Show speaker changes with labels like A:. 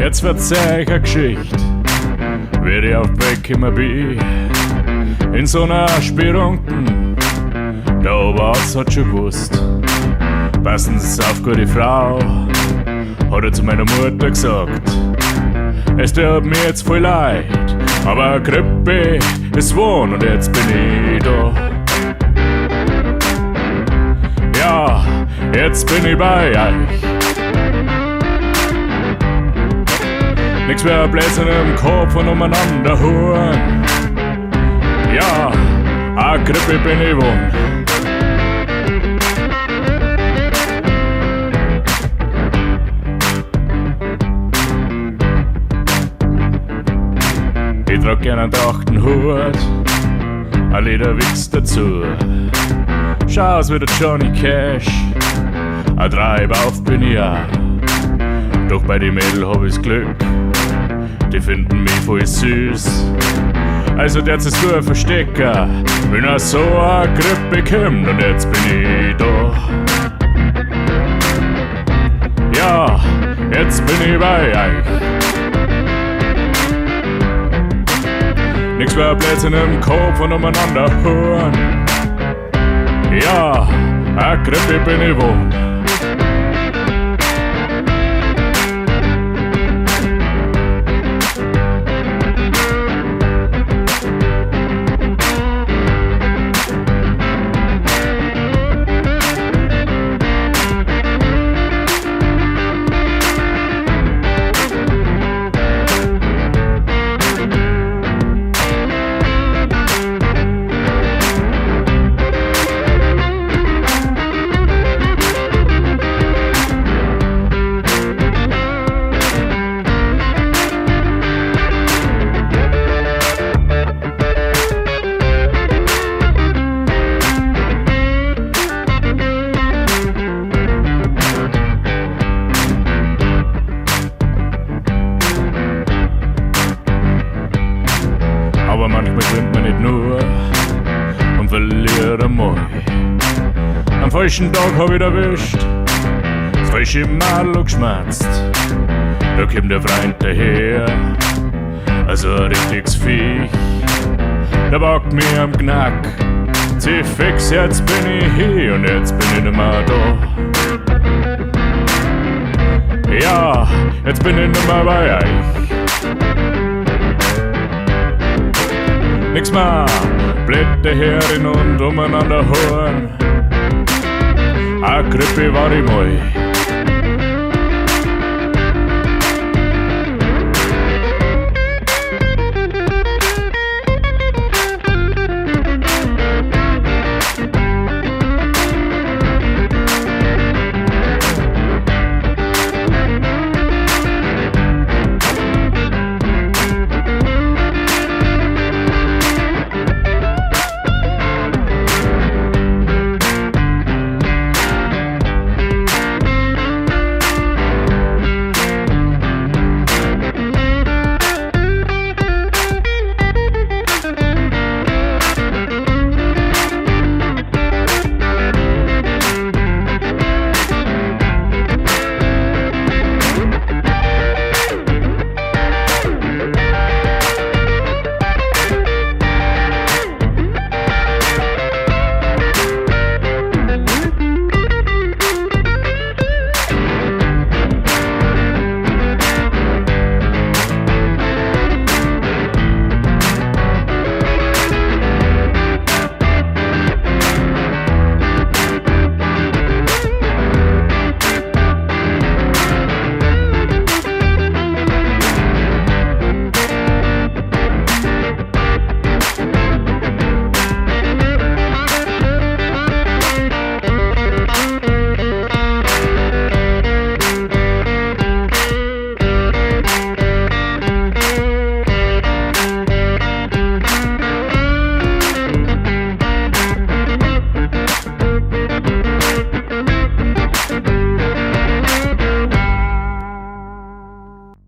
A: Jetzt verzeih ich eine Geschichte, wie ich auf Weg immer bin. In so einer Spirunken, der Oberarzt hat schon gewusst. Passen Sie auf, gute Frau, hat er zu meiner Mutter gesagt. Es tut mir jetzt voll leid, aber Gribbe ist wohn und jetzt bin ich da. Ja, jetzt bin ich bei euch. Nix mehr Bläschen im Kopf und umeinander huren. Ja, a Gribbe bin ich wohn. Ich trag gern einen Trachtenhut, ein Lederwichs dazu. Schau aus wie der Johnny Cash, ein Treib auf bin ich auch. Doch bei den Mädel hab ich's Glück, die finden mich voll süß. Also der ist nur ein Verstecker, wenn er so a Gribbe kommt und jetzt bin ich da. Ja, jetzt bin ich bei euch. Nix mehr Blödsinn im Kopf und umeinander hören. Ja, a Gribbe bin ich wohn. Aber manchmal gewinnt man nicht nur und verliert einmal. Am falschen Tag hab ich erwischt, das falsche Madel geschmatzt. Da kommt der Freund daher, also ein richtiges Viech. Der packt mich am Knack, zieh fix, jetzt bin ich hier und jetzt bin ich nicht mehr da. Ja, jetzt bin ich nicht mehr bei euch. Nix mehr, Blätter herin und umeinander hören. A Gribbe war ich mal.